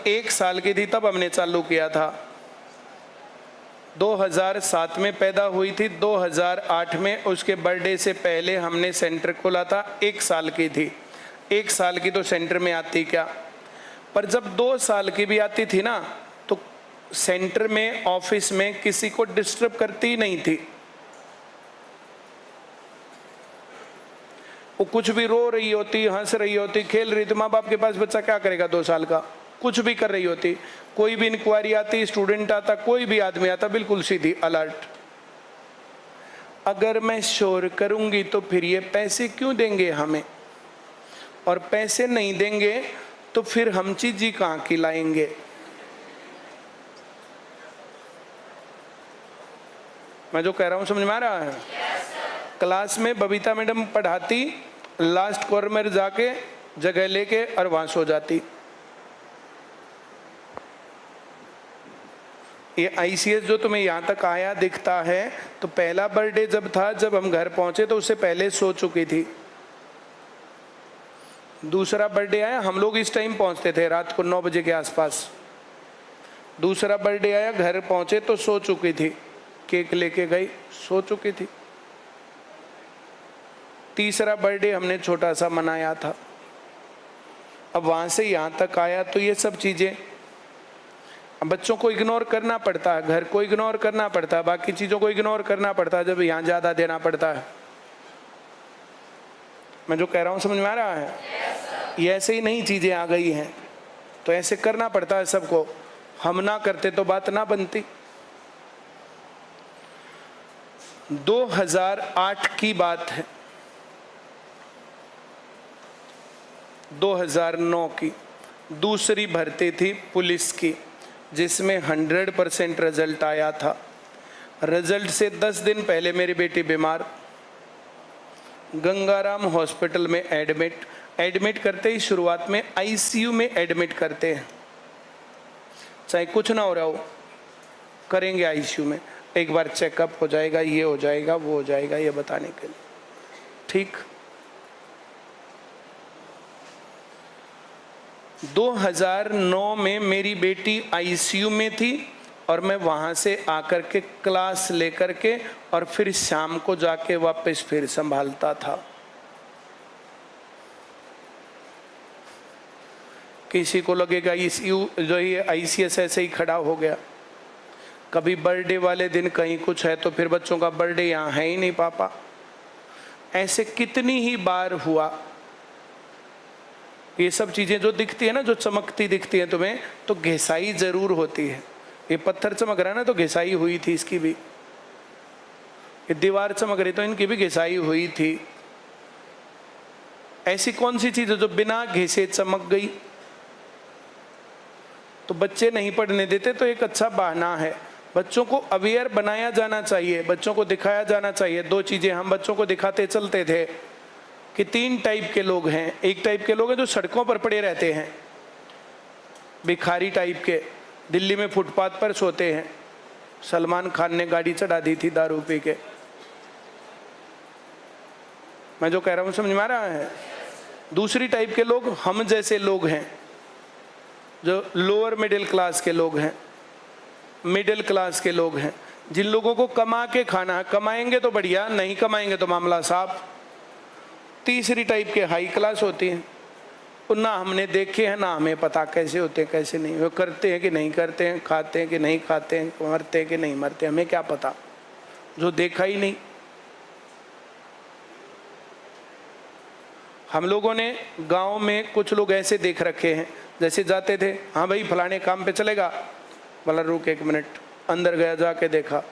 1 साल की थी तब हमने चालू किया था। 2007 में पैदा हुई थी, 2008 में उसके बर्थडे से पहले हमने सेंटर खोला था। 1 साल की थी। 1 साल की तो सेंटर में आती क्या, पर जब 2 साल की भी आती थी ना तो सेंटर में ऑफिस में किसी को डिस्टर्ब करती ही नहीं थी। वो कुछ भी रो रही होती, हंस रही होती, खेल रही थी। माँ बाप के पास बच्चा क्या करेगा 2 साल का, कुछ भी कर रही होती। कोई भी इंक्वायरी आती, स्टूडेंट आता, कोई भी आदमी आता, बिल्कुल सीधी अलर्ट। अगर मैं शोर करूंगी तो फिर ये पैसे क्यों देंगे हमें, और पैसे नहीं देंगे तो फिर हम चीजी कहाँ की लाएंगे। मैं जो कह रहा हूं समझ में आ रहा है? क्लास में बबीता मैडम पढ़ाती, लास्ट कॉर्नर में जाके जगह लेके और वहां सो जाती। ये आईसीएस जो तुम्हें यहाँ तक आया दिखता है, तो पहला बर्थडे जब था, जब हम घर पहुंचे तो उससे पहले सो चुकी थी। दूसरा बर्थडे आया, हम लोग इस टाइम पहुंचते थे रात को 9 बजे के आसपास। दूसरा बर्थडे आया, घर पहुंचे तो सो चुकी थी, केक लेके गई, सो चुकी थी। तीसरा बर्थडे हमने छोटा सा मनाया था। अब वहां से यहाँ तक आया तो ये सब चीजें बच्चों को इग्नोर करना पड़ता है, घर को इग्नोर करना पड़ता है, बाकी चीजों को इग्नोर करना पड़ता है, जब यहाँ ज्यादा देना पड़ता है। मैं जो कह रहा हूँ समझ में आ रहा है? ये ऐसे ही नई चीजें आ गई हैं तो ऐसे करना पड़ता है सबको। हम ना करते तो बात ना बनती। 2008 की बात है, 2009 की दूसरी भर्ती थी पुलिस की, जिसमें 100% रिजल्ट आया था। रिजल्ट से 10 दिन पहले मेरी बेटी बीमार, गंगाराम हॉस्पिटल में एडमिट करते ही शुरुआत में आईसीयू में एडमिट करते हैं। चाहे कुछ ना हो रहा हो, करेंगे आईसीयू में, एक बार चेकअप हो जाएगा, ये हो जाएगा, वो हो जाएगा, ये बताने के लिए। ठीक। 2009 में मेरी बेटी आईसीयू में थी और मैं वहां से आकर के क्लास लेकर के और फिर शाम को जाके वापस फिर संभालता था। किसी को लगेगा आईसीयू जो ये आईसीएस ऐसे ही खड़ा हो गया। कभी बर्थडे वाले दिन कहीं कुछ है तो फिर बच्चों का बर्थडे यहाँ है ही नहीं पापा। ऐसे कितनी ही बार हुआ। ये सब चीजें जो दिखती है ना, जो चमकती दिखती है तुम्हें, तो घिसाई जरूर होती है। ये पत्थर चमक रहा है ना, तो घिसाई हुई थी इसकी भी। ये दीवार चमक रही तो इनकी भी घिसाई हुई थी। ऐसी कौन सी चीज है जो बिना घिसे चमक गई? तो बच्चे नहीं पढ़ने देते तो एक अच्छा बहाना है। बच्चों को अवेयर बनाया जाना चाहिए, बच्चों को दिखाया जाना चाहिए। 2 चीजें हम बच्चों को दिखाते चलते थे कि 3 टाइप के लोग हैं। एक टाइप के लोग हैं जो सड़कों पर पड़े रहते हैं, भिखारी टाइप के, दिल्ली में फुटपाथ पर सोते हैं। सलमान खान ने गाड़ी चढ़ा दी थी दारू पी के। मैं जो कह रहा हूं समझ में आ रहा है? दूसरी टाइप के लोग हम जैसे लोग हैं, जो लोअर मिडिल क्लास के लोग हैं, मिडिल क्लास के लोग हैं, जिन लोगों को कमा के खाना है। कमाएंगे तो बढ़िया, नहीं कमाएंगे तो मामला साफ। तीसरी टाइप के हाई क्लास होती हैं। ना हमने देखे हैं, ना हमें पता कैसे होते हैं कैसे नहीं। वो करते हैं कि नहीं करते हैं, खाते हैं कि नहीं खाते हैं, मरते हैं कि नहीं मरते, हमें क्या पता, जो देखा ही नहीं। हम लोगों ने गांव में कुछ लोग ऐसे देख रखे हैं, जैसे जाते थे, हाँ भाई फलाने काम पे चलेगा, बोला रुक 1 मिनट, अंदर गया, जाके देखा,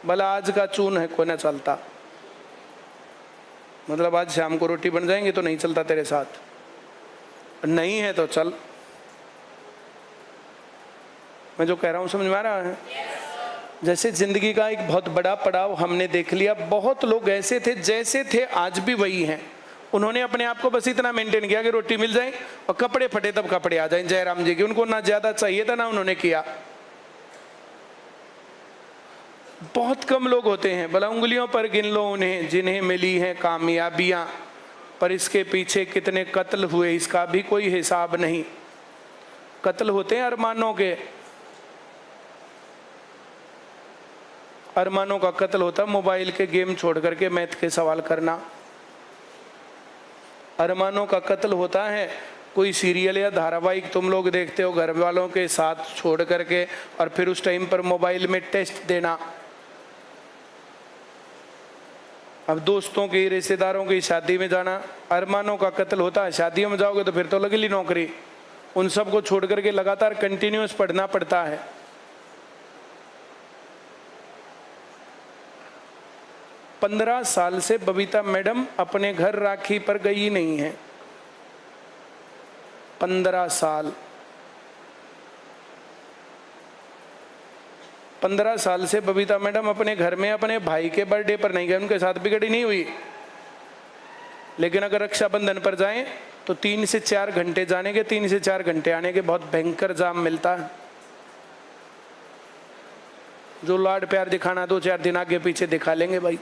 बोला आज का चून है, कोई ना चलता। मतलब आज शाम को रोटी बन जाएंगी तो नहीं चलता तेरे साथ, नहीं है तो चल। मैं जो कह रहा हूं समझ में आ रहा है? जैसे जिंदगी का एक बहुत बड़ा पड़ाव हमने देख लिया। बहुत लोग ऐसे थे, जैसे थे आज भी वही हैं। उन्होंने अपने आप को बस इतना मेंटेन किया कि रोटी मिल जाए और कपड़े फटे तब कपड़े आ जाए। जयराम जी की, उनको ना ज्यादा चाहिए था ना उन्होंने किया। बहुत कम लोग होते हैं, भला उंगलियों पर गिन लो उन्हें, जिन्हें मिली हैं कामयाबियां, पर इसके पीछे कितने कत्ल हुए इसका भी कोई हिसाब नहीं। कत्ल होते हैं अरमानों के, अरमानों का कत्ल होता है मोबाइल के गेम छोड़ करके मैथ के सवाल करना। अरमानों का कत्ल होता है कोई सीरियल या धारावाहिक तुम लोग देखते हो घर वालों के साथ छोड़ करके, और फिर उस टाइम पर मोबाइल में टेस्ट देना। अब दोस्तों की रिश्तेदारों की शादी में जाना, अरमानों का कत्ल होता है। शादियों में जाओगे तो फिर तो लगेगी नौकरी, उन सब को छोड़ करके लगातार कंटिन्यूअस पढ़ना पड़ता है। पंद्रह साल से बबीता मैडम अपने घर राखी पर गई नहीं है। 15 साल, 15 साल से बबीता मैडम अपने घर में अपने भाई के बर्थडे पर नहीं गए, उनके साथ बिगड़ी नहीं हुई। लेकिन अगर रक्षाबंधन पर जाएं तो 3 से 4 घंटे जाने के, 3 से 4 घंटे आने के, बहुत भयंकर जाम मिलता है। जो लाड प्यार दिखाना 2-4 दिन आगे पीछे दिखा लेंगे भाई।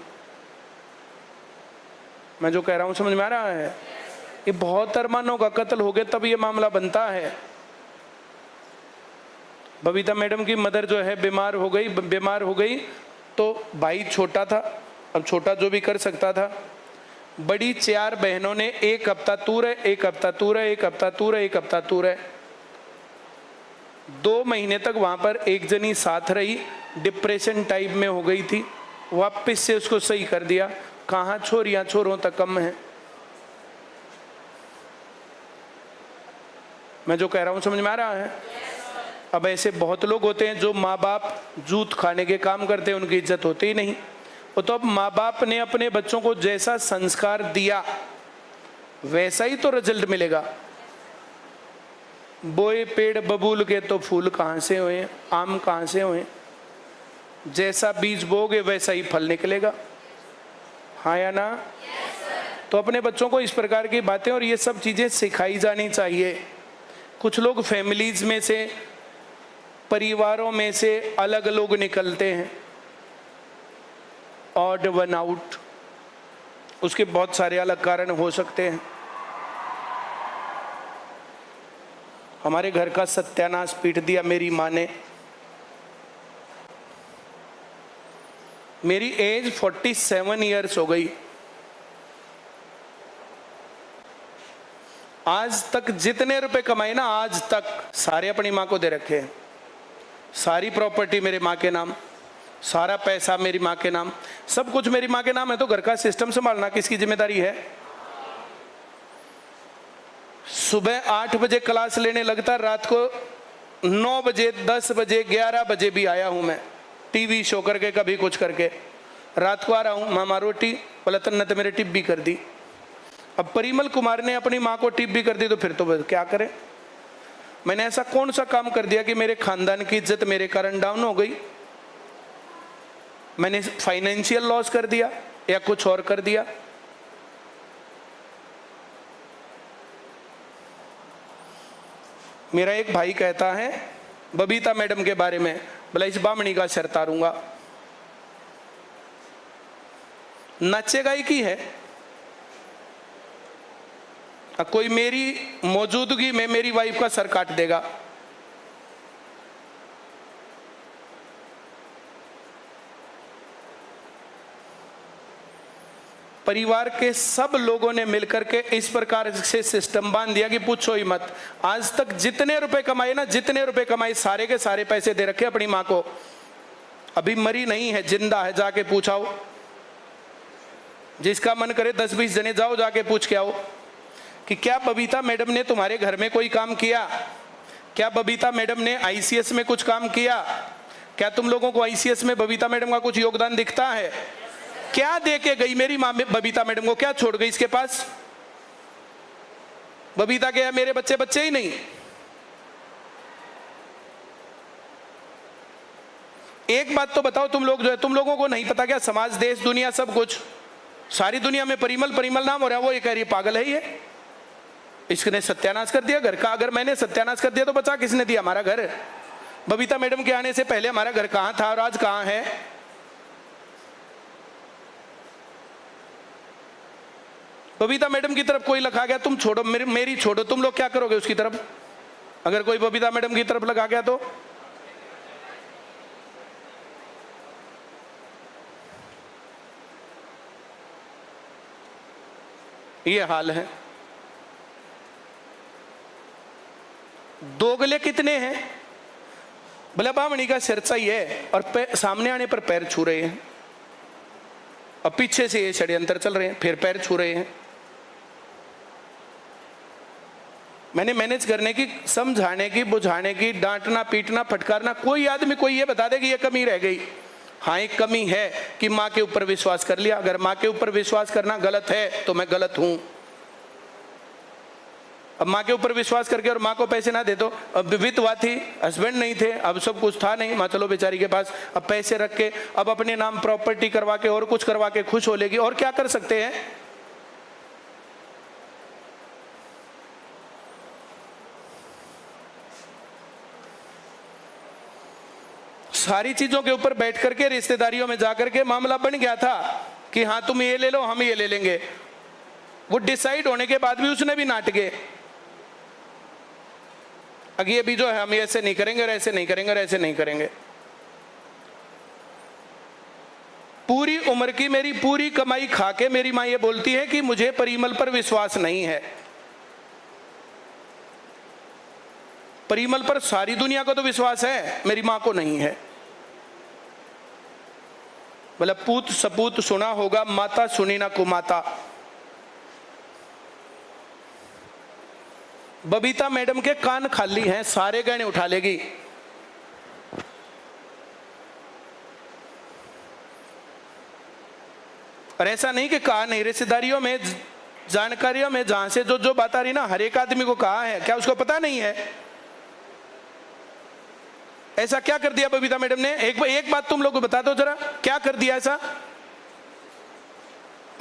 मैं जो कह रहा हूं समझ में आ रहा है? ये बहुत अरमानों का कत्ल हो गया तब ये मामला बनता है। बबीता मैडम की मदर जो है बीमार हो गई तो भाई छोटा था, अब छोटा जो भी कर सकता था। बड़ी 4 बहनों ने 1 हफ्ता तू रहे, 1 हफ्ता तू रहे, 1 हफ्ता तू रहे, 1 हफ्ता तू रहे, 2 महीने तक वहां पर एक जनी साथ रही, डिप्रेशन टाइप में हो गई थी, वापस से उसको सही कर दिया। कहाँ छोरियां छोरों तक कम है। मैं जो कह रहा हूं समझ में आ रहा है? अब ऐसे बहुत लोग होते हैं जो माँ बाप जूत खाने के काम करते हैं, उनकी इज्जत होती ही नहीं। वो तो अब माँ बाप ने अपने बच्चों को जैसा संस्कार दिया वैसा ही तो रिजल्ट मिलेगा। बोए पेड़ बबूल के तो फूल कहाँ से हुए, आम कहाँ से हुए। जैसा बीज बोगे वैसा ही फल निकलेगा, हाँ या ना? तो अपने बच्चों को इस प्रकार की बातें और ये सब चीजें सिखाई जानी चाहिए। कुछ लोग फैमिलीज में से, परिवारों में से अलग लोग निकलते हैं, ऑड वन आउट, उसके बहुत सारे अलग कारण हो सकते हैं। हमारे घर का सत्यानाश पीट दिया मेरी माँ ने। मेरी एज 47 ईयर्स हो गई, आज तक जितने रुपए कमाए ना, आज तक सारे अपनी माँ को दे रखे हैं। सारी प्रॉपर्टी मेरे माँ के नाम, सारा पैसा मेरी माँ के नाम, सब कुछ मेरी माँ के नाम है। तो घर का सिस्टम संभालना किसकी जिम्मेदारी है? सुबह 8 बजे क्लास लेने लगता, रात को 9 बजे, 10 बजे, 11 बजे भी आया हूं मैं, टीवी शो करके, कभी कुछ करके। रात को आ रहा हूं, मामा रोटी, बोला तन्ने तो मेरे टिप भी कर दी। अब परिमल कुमार ने अपनी माँ को टिप भी कर दी तो फिर तो क्या करें? मैंने ऐसा कौन सा काम कर दिया कि मेरे खानदान की इज्जत मेरे कारण डाउन हो गई? मैंने फाइनेंशियल लॉस कर दिया या कुछ और कर दिया? मेरा एक भाई कहता है बबीता मैडम के बारे में, बोला इस बामणी का सर तारूंगा। नाचे गायकी है, कोई मेरी मौजूदगी में मेरी वाइफ का सर काट देगा। परिवार के सब लोगों ने मिलकर के इस प्रकार से सिस्टम बांध दिया कि पूछो ही मत। आज तक जितने रुपए कमाए ना, जितने रुपए कमाए सारे के सारे पैसे दे रखे अपनी माँ को। अभी मरी नहीं है, जिंदा है, जाके पूछाओ। जिसका मन करे 10-20 जने जाओ, जाके पूछ के आओ कि क्या बबीता मैडम ने तुम्हारे घर में कोई काम किया? क्या बबीता मैडम ने आईसीएस में कुछ काम किया? क्या तुम लोगों को आईसीएस में बबीता मैडम का कुछ योगदान दिखता है? क्या दे के गई मेरी माँ बबीता मैडम को? क्या छोड़ गई इसके पास? बबीता के मेरे बच्चे बच्चे ही नहीं। एक बात तो बताओ, तुम लोग जो है, तुम लोगों को नहीं पता क्या समाज, देश, दुनिया, सब कुछ, सारी दुनिया में परिमल परिमल नाम हो रहा है। वो ये कह रही पागल है ये, इसने सत्यानाश कर दिया घर का। अगर मैंने सत्यानाश कर दिया तो बचा किसने दिया? हमारा घर। बबीता मैडम के आने से पहले हमारा घर कहां था और आज कहां है? बबीता मैडम की तरफ कोई लिखा गया, तुम छोड़ो, मेरी छोड़ो, तुम लोग क्या करोगे उसकी तरफ? अगर कोई बबीता मैडम की तरफ लगा गया तो ये हाल है। दोगले कितने हैं? भला बामणी का सिर चाहिए और सामने आने पर पैर छू रहे हैं, और पीछे से ये षड्यंत्र चल रहे हैं, फिर पैर छू रहे हैं। मैंने मैनेज करने की, समझाने की, बुझाने की, डांटना पीटना फटकारना, कोई आदमी कोई ये बता दे कि ये कमी रह गई। हाँ, एक कमी है कि माँ के ऊपर विश्वास कर लिया। अगर माँ के ऊपर विश्वास करना गलत है तो मैं गलत हूं। अब माँ के ऊपर विश्वास करके और माँ को पैसे ना दे, तो अब विधवा थी, हस्बैंड नहीं थे, अब सब कुछ था नहीं, माँ चलो बेचारी के पास अब पैसे रख के अब अपने नाम प्रॉपर्टी करवा के और कुछ करवा के खुश हो लेगी। और क्या कर सकते हैं? सारी चीजों के ऊपर बैठ करके रिश्तेदारियों में जाकर के मामला बन गया था कि हाँ तुम ये ले लो, हम ये ले लेंगे। वो डिसाइड होने के बाद भी उसने भी नाटके, अब ये भी जो है हम ऐसे नहीं करेंगे और ऐसे नहीं करेंगे और ऐसे नहीं करेंगे। पूरी उम्र की मेरी पूरी कमाई खा के मेरी माँ ये बोलती है कि मुझे परिमल पर विश्वास नहीं है। परिमल पर सारी दुनिया को तो विश्वास है, मेरी माँ को नहीं है। बोला पूत सपूत सुना होगा, माता सुनी ना कुमाता। बबीता मैडम के कान खाली हैं, सारे गहने उठा लेगी। और ऐसा नहीं कि कहा नहीं, रिश्तेदारियों में, जानकारियों में जहां से जो जो बात आ रही ना, हर एक आदमी को कहा है। क्या उसको पता नहीं है? ऐसा क्या कर दिया बबीता मैडम ने? एक बात तुम लोग को बता दो जरा, क्या कर दिया ऐसा?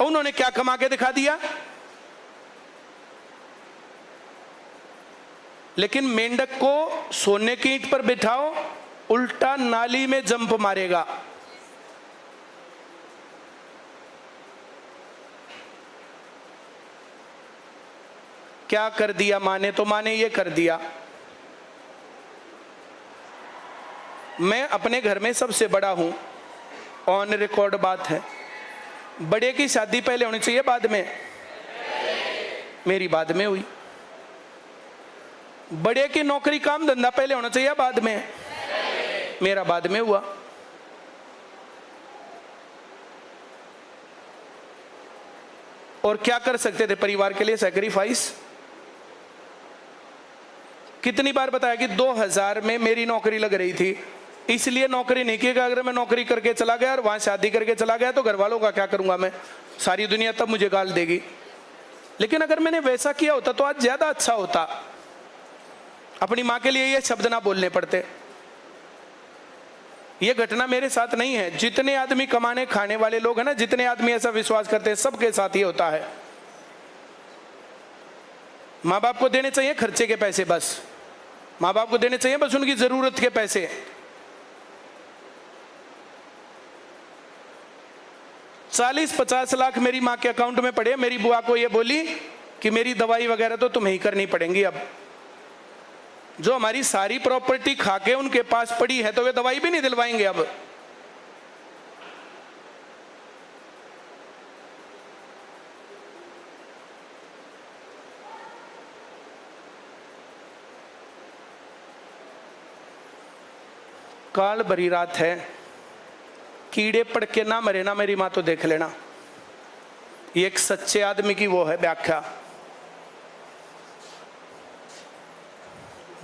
उन्होंने क्या कमा के दिखा दिया? लेकिन मेंढक को सोने की ईंट पर बिठाओ, उल्टा नाली में जंप मारेगा। क्या कर दिया माँ ने? तो माँ ने ये कर दिया। मैं अपने घर में सबसे बड़ा हूं, ऑन रिकॉर्ड बात है। बड़े की शादी पहले होनी चाहिए बाद में? मेरी बाद में हुई। बड़े की नौकरी काम धंधा पहले होना चाहिए बाद में? मेरा बाद में हुआ। और क्या कर सकते थे परिवार के लिए? सैक्रिफाइस। कितनी बार बताया कि 2000 में मेरी नौकरी लग रही थी, इसलिए नौकरी नहीं की। अगर मैं नौकरी करके चला गया और वहां शादी करके चला गया तो घर वालों का क्या करूंगा मैं? सारी दुनिया तब मुझे गाल देगी। लेकिन अगर मैंने वैसा किया होता तो आज ज्यादा अच्छा होता। अपनी माँ के लिए ये शब्द ना बोलने पड़ते। ये घटना मेरे साथ नहीं है, जितने आदमी कमाने खाने वाले लोग हैं ना, जितने आदमी ऐसा विश्वास करते हैं, सबके साथ ये होता है। माँ बाप को देने चाहिए खर्चे के पैसे, बस माँ बाप को देने चाहिए बस उनकी जरूरत के पैसे। चालीस 50 लाख मेरी माँ के अकाउंट में पड़े। मेरी बुआ को ये बोली कि मेरी दवाई वगैरह तो तुम्हें ही करनी पड़ेंगी। अब जो हमारी सारी प्रॉपर्टी खा के उनके पास पड़ी है तो वे दवाई भी नहीं दिलवाएंगे। अब काल भरी रात है, कीड़े पड़ के ना मरे ना मेरी माँ तो देख लेना। ये एक सच्चे आदमी की वो है व्याख्या।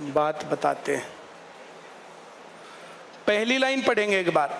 बात बताते हैं। पहली लाइन पढ़ेंगे एक बार।